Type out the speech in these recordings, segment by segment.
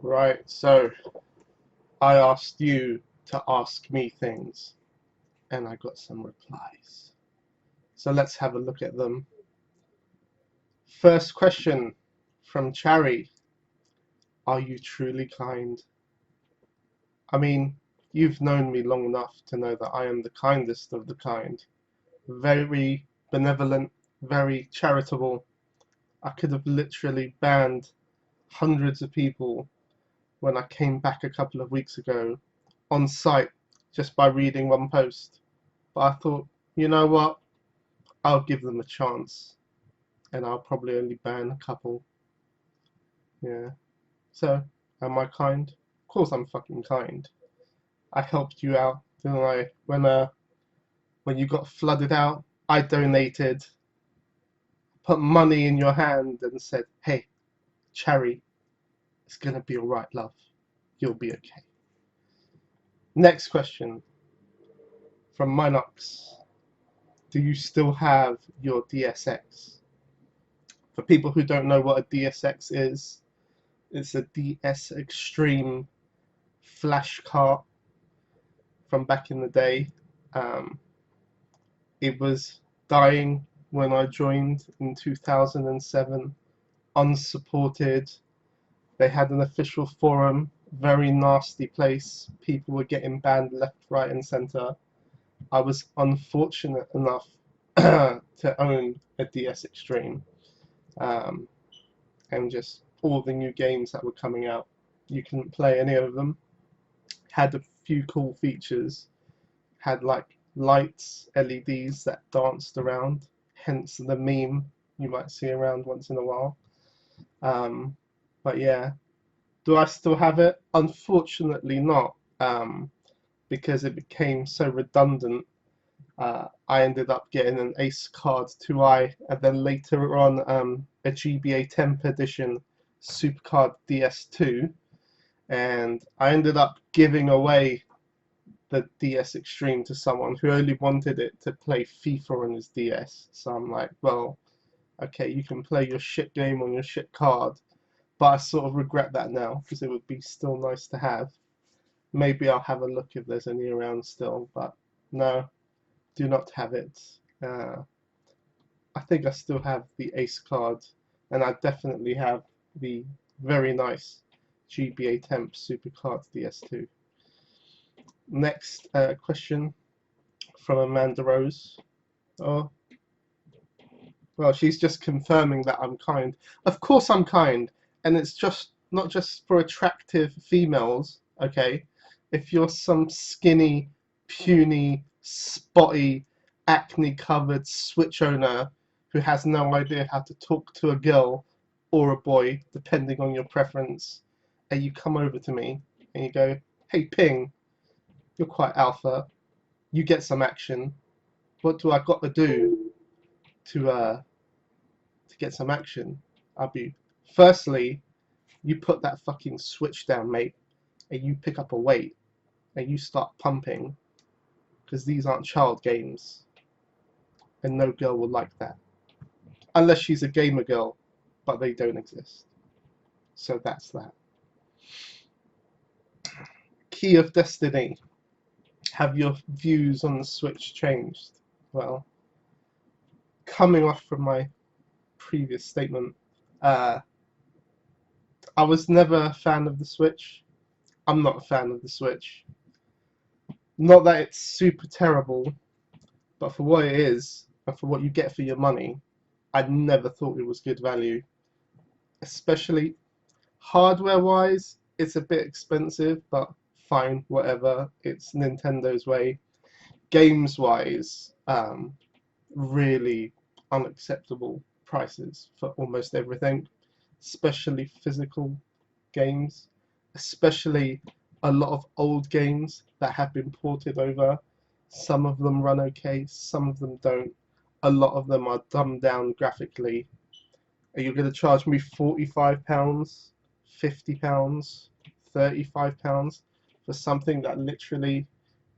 Right, so I asked you to ask me things, and I got some replies. So let's have a look at them. First question from Chari. Are you truly kind? I mean, you've known me long enough to know that I am the kindest of the kind. Very benevolent, very charitable. I could have literally banned hundreds of people when I came back a couple of weeks ago on site just by reading one post. But I thought, you know what? I'll give them a chance and I'll probably only ban a couple. Yeah. So, am I kind? Of course I'm fucking kind. I helped you out, didn't I? When you got flooded out, I donated, put money in your hand and said, hey, Cherry, it's gonna be alright, love. You'll be okay. Next question from Minox. Do you still have your DSX? For people who don't know what a DSX is, it's a DS Extreme flash cart from back in the day. Um, it was dying when I joined in 2007, unsupported. They had an official forum, very nasty place. People were getting banned left, right, and center. I was unfortunate enough to own a DS Extreme, um, and just all the new games that were coming out. You couldn't play any of them. Had a few cool features. Had like lights, LEDs that danced around, hence the meme you might see around once in a while. Um, but yeah, do I still have it? Unfortunately not, because it became so redundant. I ended up getting an Ace Card 2i, and then later on a GBAtemp edition Supercard DS2, and I ended up giving away the DS Extreme to someone who only wanted it to play FIFA on his DS. So I'm like, well, okay, you can play your shit game on your shit card, but I sort of regret that now because it would be still nice to have. Maybe I'll have a look if there's any around still, but no, do not have it. Uh, I think I still have the Ace card, and I definitely have the very nice GBAtemp Supercard DS2. Next question from Amanda Rose. Oh, well, she's just confirming that I'm kind. Of course I'm kind, and it's just not just for attractive females, okay? If you're some skinny, puny, spotty, acne-covered Switch owner who has no idea how to talk to a girl or a boy, depending on your preference, and you come over to me and you go, "Hey, Ping, you're quite alpha. You get some action. What do I got to do to get some action?" I'll be, firstly, you put that fucking Switch down, mate, and you pick up a weight and you start pumping, because these aren't child games, and no girl will like that. Unless she's a gamer girl, but they don't exist. So that's that. Key of Destiny. Have your views on the Switch changed? Well, coming off from my previous statement, uh, I was never a fan of the Switch. I'm not a fan of the Switch. Not that it's super terrible, but for what it is, and for what you get for your money, I never thought it was good value. Especially hardware-wise, it's a bit expensive, but fine, whatever. It's Nintendo's way. Games-wise, really unacceptable prices for almost everything, especially physical games, especially a lot of old games that have been ported over. Some of them run okay, some of them don't. A lot of them are dumbed down graphically. Are you going to charge me £45, £50, £35 for something that literally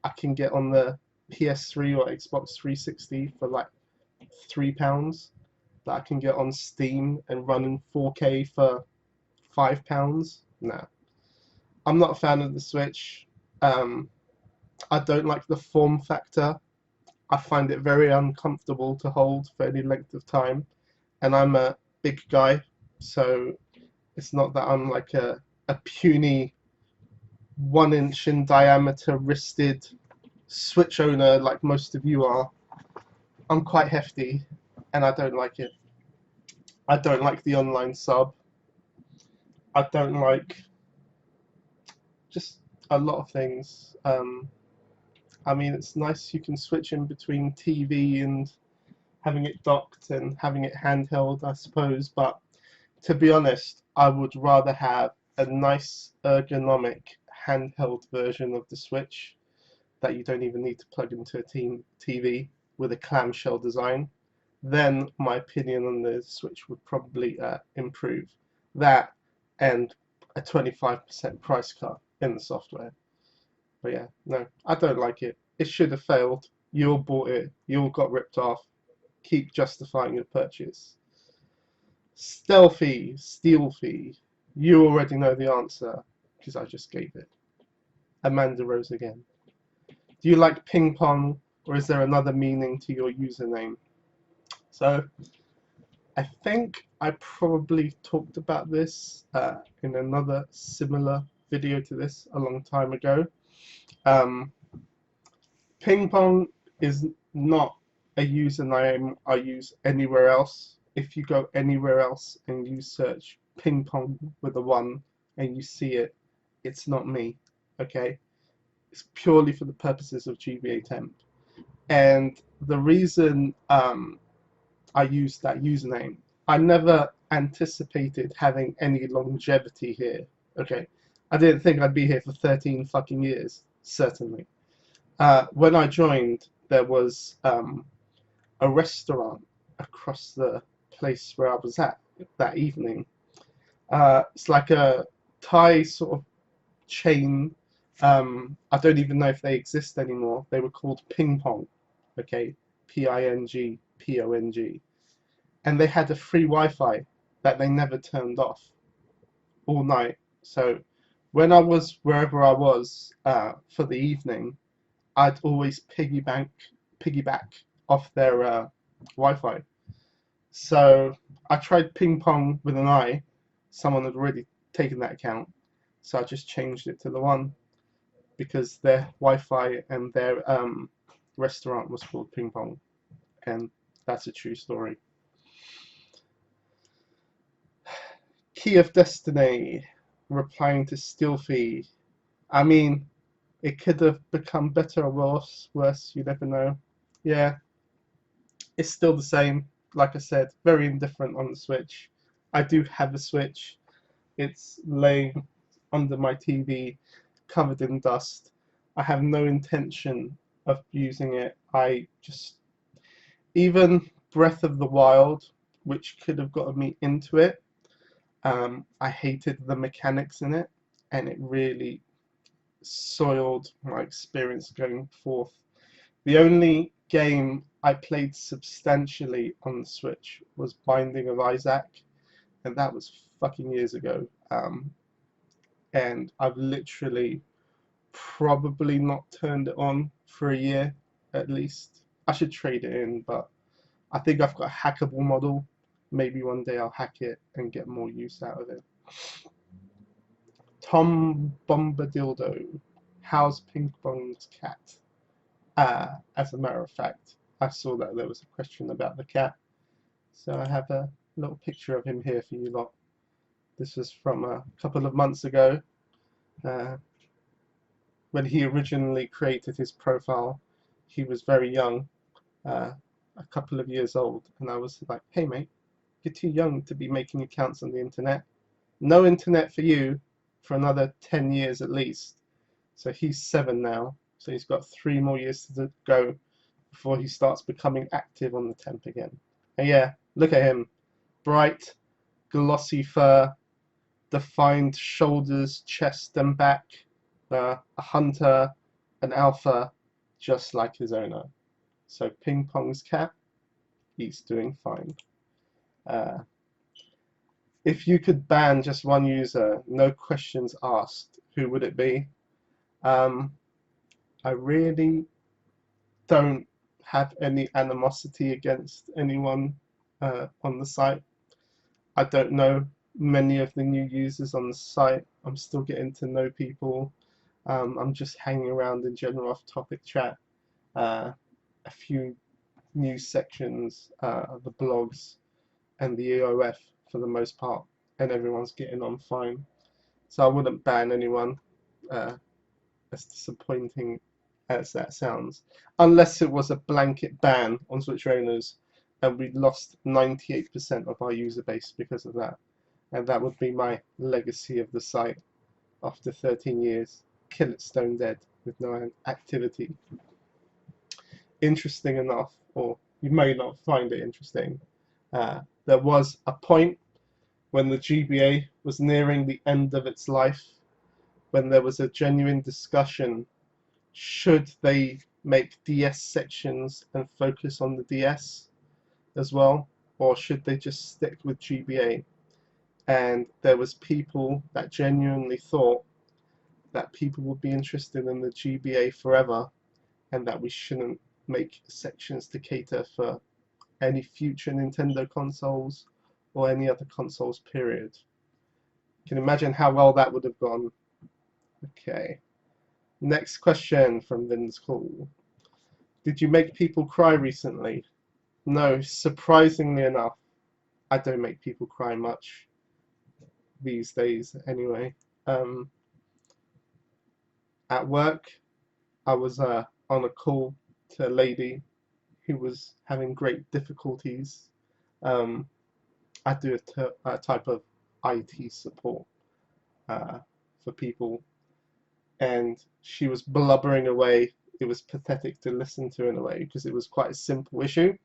I can get on the PS3 or Xbox 360 for like £3, that I can get on Steam and run in 4K for £5? Nah. I'm not a fan of the Switch. I don't like the form factor. I find it very uncomfortable to hold for any length of time, and I'm a big guy, so it's not that I'm like a puny 1 inch in diameter wristed Switch owner like most of you are. I'm quite hefty, and I don't like it. I don't like the online sub. I don't like just a lot of things. I mean, it's nice you can switch in between TV and having it docked and having it handheld, I suppose. But to be honest, I would rather have a nice ergonomic handheld version of the Switch that you don't even need to plug into a TV with a clamshell design. Then my opinion on the Switch would probably improve. That and a 25% price cut in the software. But yeah, no, I don't like it. It should have failed. You all bought it. You all got ripped off. Keep justifying your purchase. Stealthy, stealthy. You already know the answer because I just gave it. Amanda Rose again. Do you like ping pong, or is there another meaning to your username? So I think I probably talked about this in another similar video to this a long time ago. Um, Ping pong is not a username I use anywhere else. If you go anywhere else and you search ping pong with a 1 and you see it, it's not me. Okay? It's purely for the purposes of GBAtemp. And the reason I used that username, I never anticipated having any longevity here. Okay? I didn't think I'd be here for 13 fucking years, certainly. When I joined, there was a restaurant across the place where I was at that evening. It's like a Thai sort of chain. I don't even know if they exist anymore. They were called Ping Pong, okay, PINGPONG, and they had a free Wi-Fi that they never turned off all night. So when I was wherever I was for the evening, I'd always piggyback off their Wi-Fi. So I tried ping pong with an I. Someone had already taken that account, so I just changed it to the 1 because their Wi-Fi and their restaurant was called Ping Pong, and that's a true story. Key of Destiny replying to Stealthy. I mean, it could have become better or worse, you never know. Yeah, it's still the same. Like I said, very indifferent on the Switch. I do have a Switch. It's laying under my TV, covered in dust. I have no intention of using it. I just, even Breath of the Wild, which could have gotten me into it, I hated the mechanics in it, and it really soiled my experience going forth. The only game I played substantially on the Switch was Binding of Isaac, and that was fucking years ago. And I've literally probably not turned it on for a year at least. I should trade it in, but I think I've got a hackable model. Maybe one day I'll hack it and get more use out of it. Tom Bombadildo, how's Ping Pong's cat? As a matter of fact, I saw that there was a question about the cat, so I have a little picture of him here for you lot. This was from a couple of months ago, when he originally created his profile. He was very young, a couple of years old, and I was like, hey mate, you're too young to be making accounts on the internet. No internet for you for another 10 years at least. So he's 7 now, so he's got 3 more years to go before he starts becoming active on the temp again. And yeah, look at him. Bright, glossy fur, defined shoulders, chest and back, a hunter, an alpha, just like his owner. So Ping Pong's cat, he's doing fine. If you could ban just one user, no questions asked, who would it be? I really don't have any animosity against anyone on the site. I don't know many of the new users on the site. I'm still getting to know people. I'm just hanging around in general off-topic chat. A few news sections, the blogs, and the EOF for the most part, and everyone's getting on fine. So I wouldn't ban anyone, as disappointing as that sounds, unless it was a blanket ban on Switch owners and we lost 98% of our user base because of that. And that would be my legacy of the site after 13 years. Kill it stone dead with no activity. Interesting enough, or you may not find it interesting, there was a point when the GBA was nearing the end of its life, when there was a genuine discussion, should they make DS sections and focus on the DS as well, or should they just stick with GBA? And there was people that genuinely thought that people would be interested in the GBA forever, and that we shouldn't make sections to cater for any future Nintendo consoles or any other consoles, period. You can imagine how well that would have gone. Okay. Next question from Vin's Call. Did you make people cry recently? No, surprisingly enough, I don't make people cry much these days anyway. At work, I was on a call to a lady who was having great difficulties. I do a type of IT support for people, and she was blubbering away. It was pathetic to listen to in a way because it was quite a simple issue.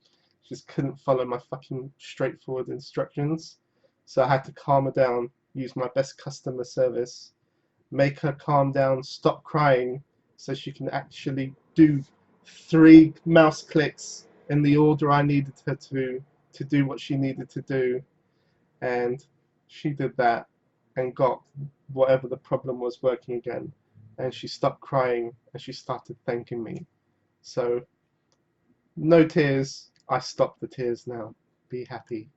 She just couldn't follow my fucking straightforward instructions. So I had to calm her down, use my best customer service, make her calm down, stop crying, so she can actually do 3 mouse clicks in the order I needed her to do what she needed to do. And she did that and got whatever the problem was working again. And she stopped crying and she started thanking me. So no tears. I stopped the tears now. Be happy.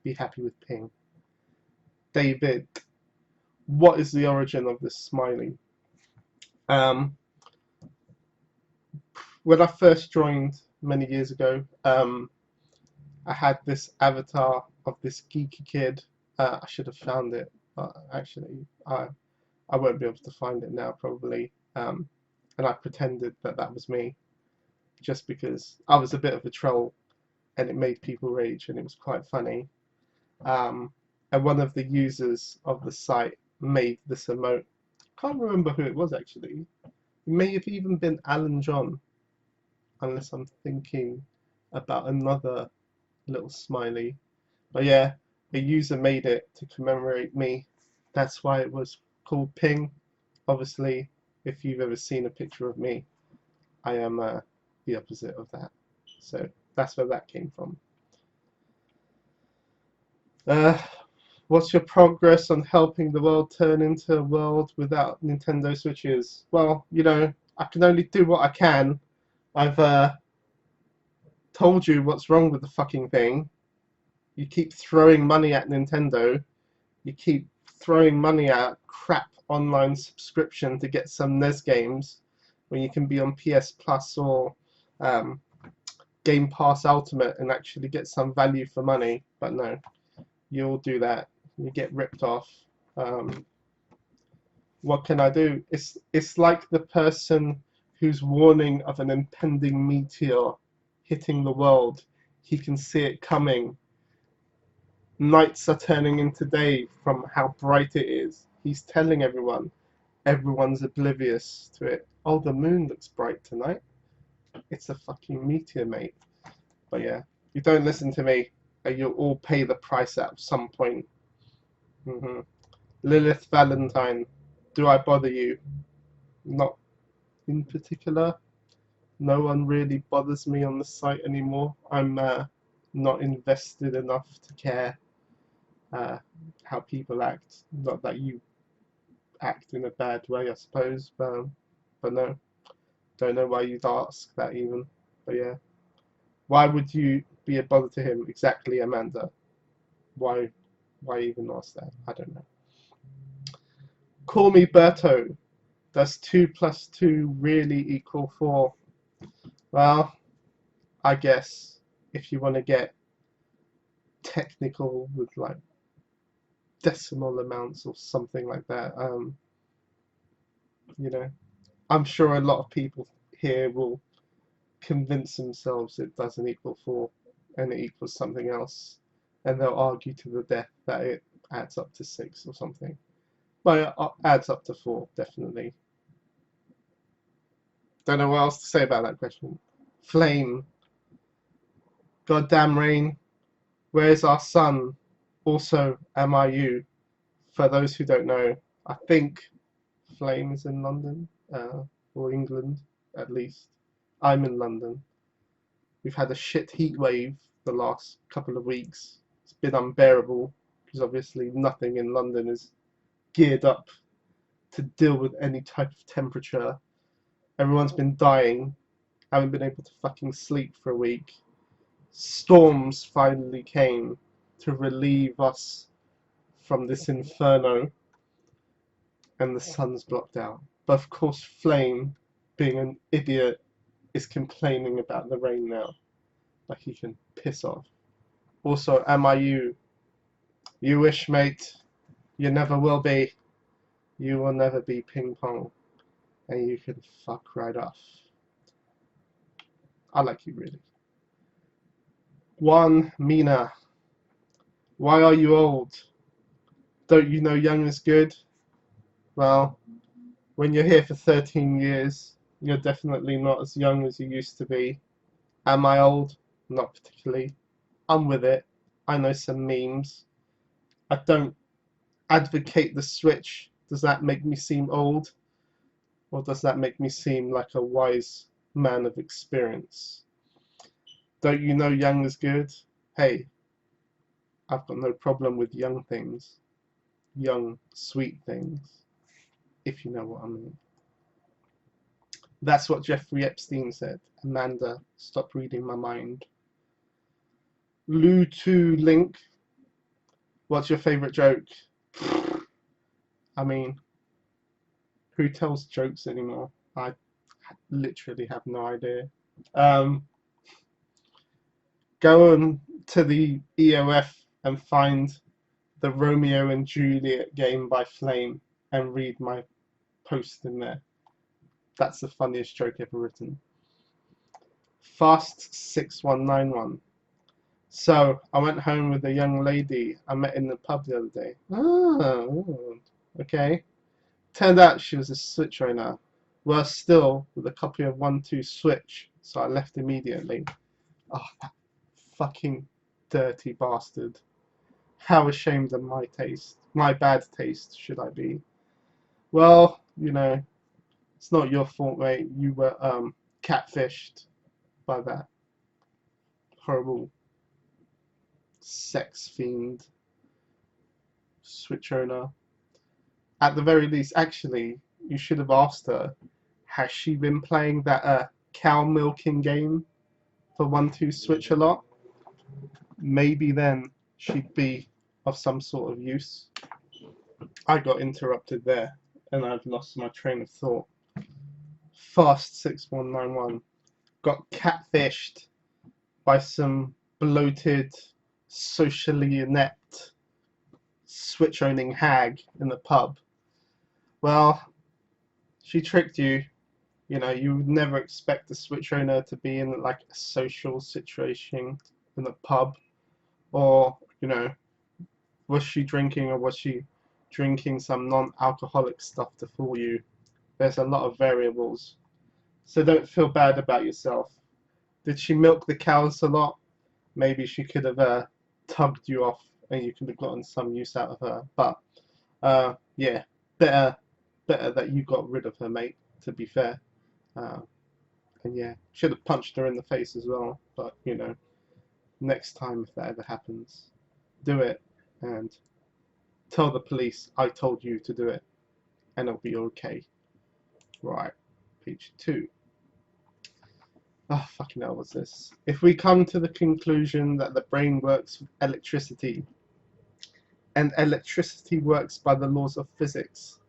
Be happy with Ping. David, what is the origin of this smiley? When I first joined many years ago, I had this avatar of this geeky kid. I should have found it, but actually I won't be able to find it now probably. And I pretended that that was me, just because I was a bit of a troll, and it made people rage, and it was quite funny. And one of the users of the site made this emote. Can't remember who it was actually. It may have even been Alan John, unless I'm thinking about another little smiley. But yeah, a user made it to commemorate me. That's why it was called Ping. Obviously, if you've ever seen a picture of me, I am the opposite of that. So that's where that came from. What's your progress on helping the world turn into a world without Nintendo Switches? Well, you know, I can only do what I can. I've told you what's wrong with the fucking thing. You keep throwing money at Nintendo. You keep throwing money at crap online subscription to get some NES games when you can be on PS Plus or Game Pass Ultimate and actually get some value for money. But no, you'll do that. You get ripped off. What can I do? It's like the person who's warning of an impending meteor hitting the world. He can see it coming. Nights are turning into day from how bright it is. He's telling everyone. Everyone's oblivious to it. Oh, the moon looks bright tonight. It's a fucking meteor, mate. But yeah, you don't listen to me, and you'll all pay the price at some point. Lilith Valentine, do I bother you? Not in particular. No one really bothers me on the site anymore. I'm not invested enough to care how people act. Not that you act in a bad way, I suppose. But no, don't know why you'd ask that even. But yeah, why would you be a bother to him? Exactly, Amanda. Why? Why even ask that? I don't know. Call me Berto. Does 2 plus 2 really equal 4? Well, I guess if you want to get technical with like decimal amounts or something like that, you know, I'm sure a lot of people here will convince themselves it doesn't equal 4 and it equals something else, and they'll argue to the death that it adds up to 6 or something. But it adds up to 4, definitely. Don't know what else to say about that question. Flame. Goddamn rain. Where's our sun? Also, am I you? For those who don't know, I think Flame is in London, or England at least. I'm in London. We've had a shit heat wave the last couple of weeks. It's been unbearable because obviously nothing in London is geared up to deal with any type of temperature. Everyone's been dying. Haven't been able to fucking sleep for a week. Storms finally came to relieve us from this inferno, and the sun's blocked out. But of course, Flame, being an idiot, is complaining about the rain now. Like he can piss off. Also, am I you? You wish, mate. You never will be. You will never be ping pong. And you can fuck right off. I like you, really. One, Mina. Why are you old? Don't you know young is good? Well, when you're here for 13 years, you're definitely not as young as you used to be. Am I old? Not particularly. I'm with it. I know some memes. I don't advocate the switch. Does that make me seem old? Or does that make me seem like a wise man of experience? Don't you know young is good? Hey, I've got no problem with young things. Young, sweet things. If you know what I mean. That's what Jeffrey Epstein said. Amanda, stop reading my mind. Lou 2 Link, what's your favourite joke? I mean, who tells jokes anymore? I literally have no idea. Um, Go on to the EOF and find the Romeo and Juliet game by Flame and read my post in there. That's the funniest joke ever written. Fast 6191. So I went home with a young lady I met in the pub the other day. Oh, okay. Turned out she was a Switch owner. Worse still, with a copy of 1-2 Switch, so I left immediately. Oh, that fucking dirty bastard. How ashamed of my taste, my bad taste, should I be? Well, you know, it's not your fault, mate. You were catfished by that horrible sex fiend Switch owner. At the very least, actually, you should have asked her, has she been playing that cow milking game for 1-2 Switch a lot? Maybe then she'd be of some sort of use. I got interrupted there, and I've lost my train of thought. Fast 6191 got catfished by some bloated, socially inept, Switch-owning hag in the pub. Well, she tricked you. You know, you would never expect a Switch owner to be in like a social situation in the pub, or you know, was she drinking or was she drinking some non-alcoholic stuff to fool you? There's a lot of variables, so don't feel bad about yourself. Did she milk the cows a lot? Maybe she could have tugged you off, and you could have gotten some use out of her. But yeah, better that you got rid of her, mate. To be fair. Uh, And yeah, should have punched her in the face as well. But you know, next time if that ever happens, do it and tell the police I told you to do it. and it'll be okay. Right, page 2. Oh, fucking hell, what's this? If we come to the conclusion that the brain works with electricity, and electricity works by the laws of physics,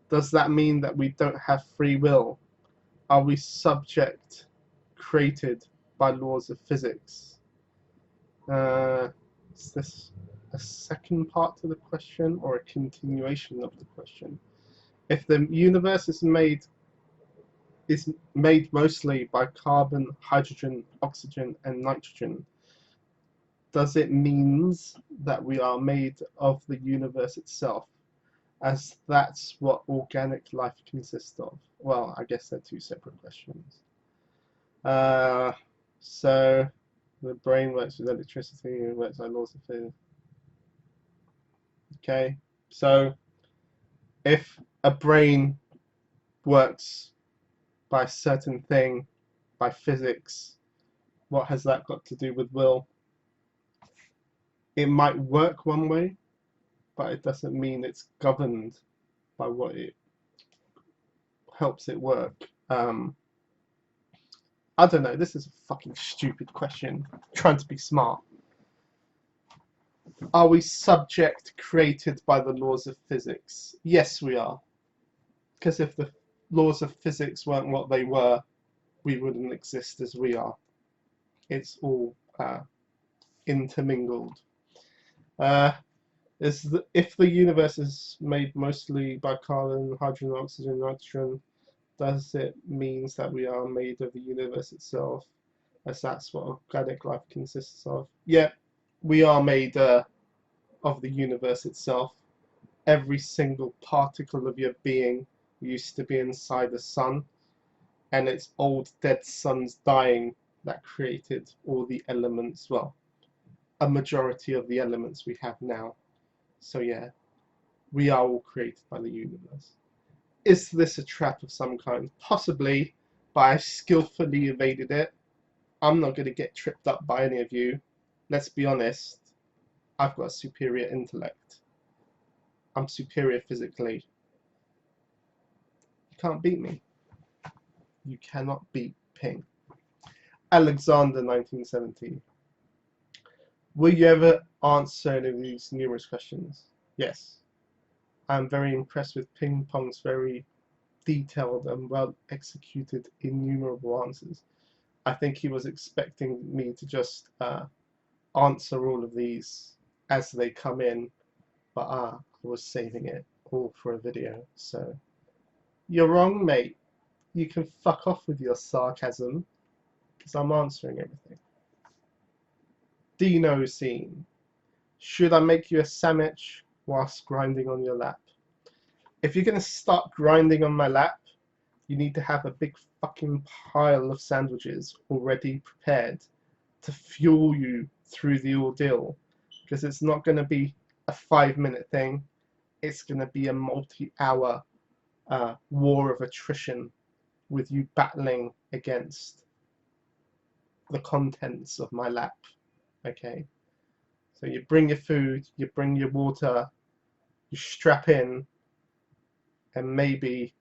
does that mean that we don't have free will? Are we subject created by laws of physics? Is this a second part to the question or a continuation of the question? If the universe is made mostly by carbon, hydrogen, oxygen, and nitrogen, does it means that we are made of the universe itself, as that's what organic life consists of? Well, I guess they're two separate questions. So the brain works with electricity, it works by laws of physics. Okay, so if a brain works by a certain thing, by physics, what has that got to do with will? It might work one way, but it doesn't mean it's governed by what it helps it work. I don't know, this is a fucking stupid question. I'm trying to be smart. Are we subject created by the laws of physics? Yes, we are. Because if the laws of physics weren't what they were, we wouldn't exist as we are. It's all intermingled. If the universe is made mostly by carbon, hydrogen, oxygen, nitrogen, does it means that we are made of the universe itself, as that's what organic life consists of? Yeah, we are made of the universe itself. Every single particle of your being used to be inside the sun, and it's old dead suns dying that created all the elements, well, a majority of the elements we have now. So yeah, we are all created by the universe. Is this a trap of some kind? Possibly, but I skillfully evaded it. I'm not going to get tripped up by any of you. Let's be honest, I've got a superior intellect. I'm superior physically. You can't beat me. You cannot beat Ping. Alexander, 1970. Will you ever answer any of these numerous questions? Yes. I'm very impressed with Ping Pong's very detailed and well executed innumerable answers. I think he was expecting me to just answer all of these as they come in, but I was saving it all for a video. So you're wrong, mate. You can fuck off with your sarcasm, because I'm answering everything. Dino scene. Should I make you a sandwich whilst grinding on your lap? If you're going to start grinding on my lap, you need to have a big fucking pile of sandwiches already prepared to fuel you through the ordeal, because it's not going to be a 5-minute thing. It's going to be a multi-hour war of attrition with you battling against the contents of my lap. Okay, so you bring your food, you bring your water, you strap in, and maybe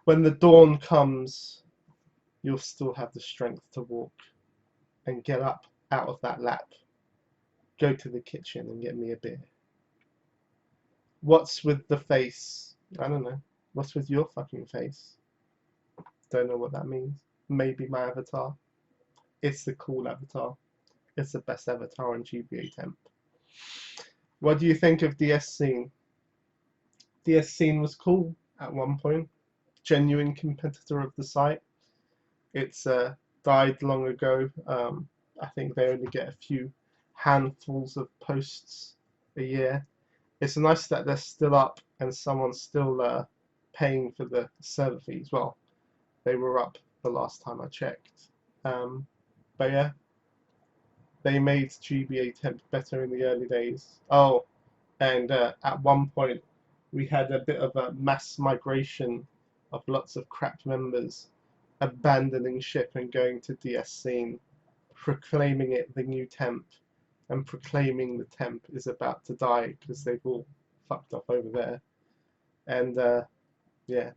when the dawn comes, you'll still have the strength to walk and get up out of that lap, go to the kitchen and get me a beer. What's with the face? I don't know. What's with your fucking face? Don't know what that means. Maybe my avatar. It's the cool avatar. It's the best avatar on GBAtemp. What do you think of DS Scene? DS Scene was cool at one point. Genuine competitor of the site. It's died long ago. I think they only get a few handfuls of posts a year. It's nice that they're still up and someone's still paying for the server fees. Well, they were up the last time I checked. But yeah, they made GBAtemp better in the early days. Oh, and at one point we had a bit of a mass migration of lots of crap members abandoning ship and going to DS Scene, proclaiming it the new temp, and proclaiming the temp is about to die because they've all fucked off over there. And yeah,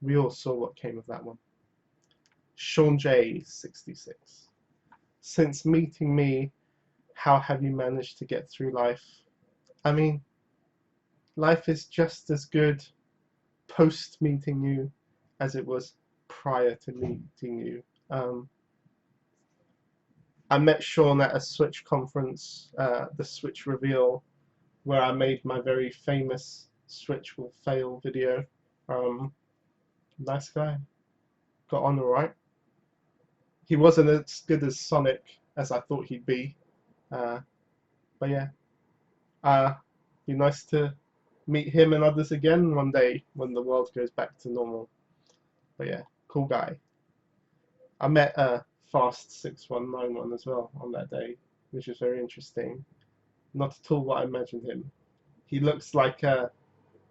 we all saw what came of that one. Sean J 66. Since meeting me, how have you managed to get through life? I mean, life is just as good post meeting you as it was prior to meeting you. I met Sean at a Switch conference, the Switch reveal, where I made my very famous Switch will fail video. Nice guy, got on alright. He wasn't as good as Sonic as I thought he'd be, but yeah, be nice to meet him and others again one day when the world goes back to normal. But yeah, cool guy. I met Fast 6191 as well on that day, which was very interesting. Not at all what I imagined him. He looks like a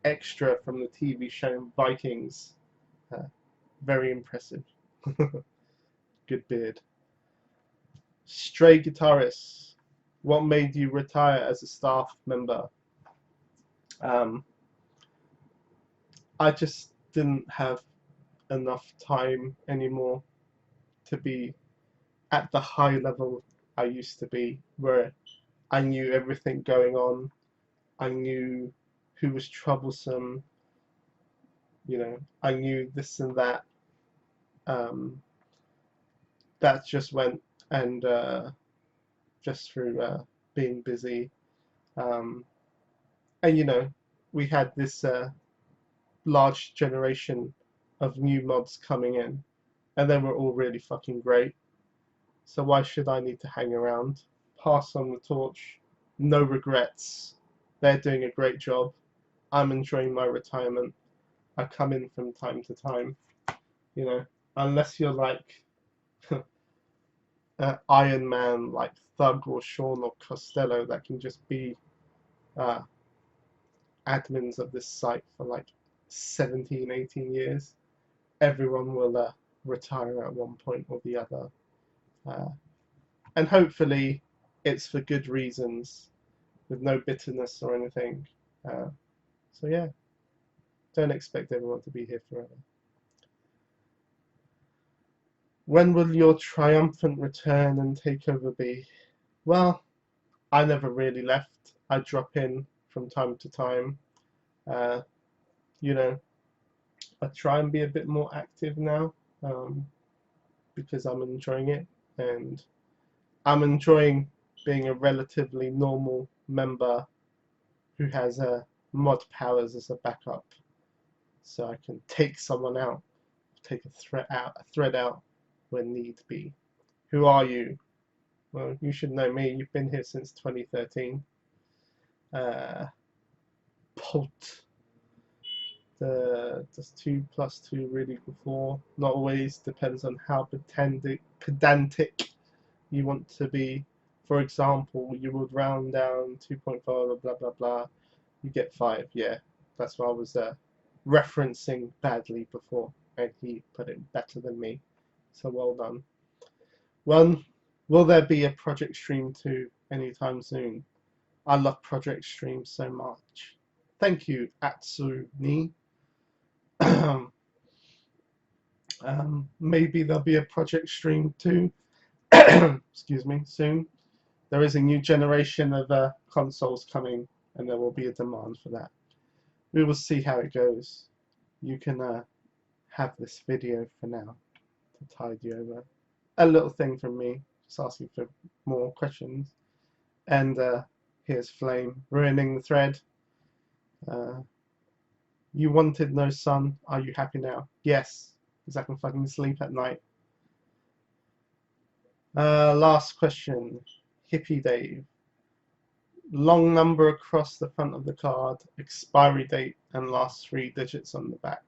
extra from the TV show Vikings. Very impressive. Good beard. Stray guitarist. What made you retire as a staff member? I just didn't have enough time anymore to be at the high level I used to be, where I knew everything going on. I knew who was troublesome. I knew this and that. That just went, and just through being busy. And we had this large generation of new mods coming in, and they were all really fucking great. So why should I need to hang around? Pass on the torch. No regrets. They're doing a great job. I'm enjoying my retirement. I come in from time to time. Unless you're like Iron Man, like Thug or Sean or Costello, that can just be admins of this site for like 17, 18 years. Everyone will retire at one point or the other. And hopefully it's for good reasons, with no bitterness or anything. So yeah, don't expect everyone to be here forever. When will your triumphant return and takeover be? Well, I never really left. I drop in from time to time. I try and be a bit more active now, because I'm enjoying it, and I'm enjoying being a relatively normal member who has mod powers as a backup, so I can take someone out, take a thread out when need be. Who are you? Well, you should know me. You've been here since 2013. Pult. Does 2 plus 2 really equal 4? Not always. Depends on how pedantic you want to be. For example, you would round down 2.5, blah blah blah. You get 5. Yeah, that's what I was referencing badly before, and he put it better than me. So well done. Will there be a Project Stream 2 anytime soon? I love Project Stream so much. Thank you, Atsuni. Maybe there'll be a Project Stream 2 excuse me, soon. There is a new generation of consoles coming, and there will be a demand for that. We will see how it goes. You can have this video for now to tide you over. A little thing from me, just asking for more questions. And here's Flame ruining the thread. You wanted no sun. Are you happy now? Yes, because I can fucking sleep at night. Last question. Hippie Dave. Long number across the front of the card, expiry date, and last 3 digits on the back.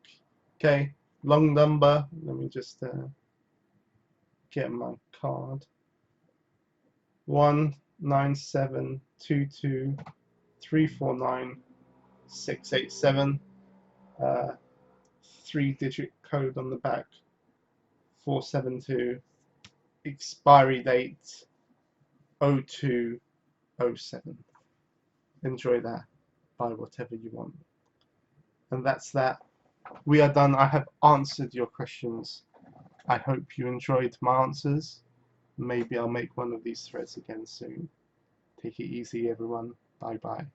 Okay, long number. Let me just get my card. 19722349687. 3-digit code on the back. 472. Expiry date 0207. Enjoy that. Buy whatever you want. And that's that. We are done. I have answered your questions. I hope you enjoyed my answers. Maybe I'll make one of these threads again soon. Take it easy, everyone. Bye bye.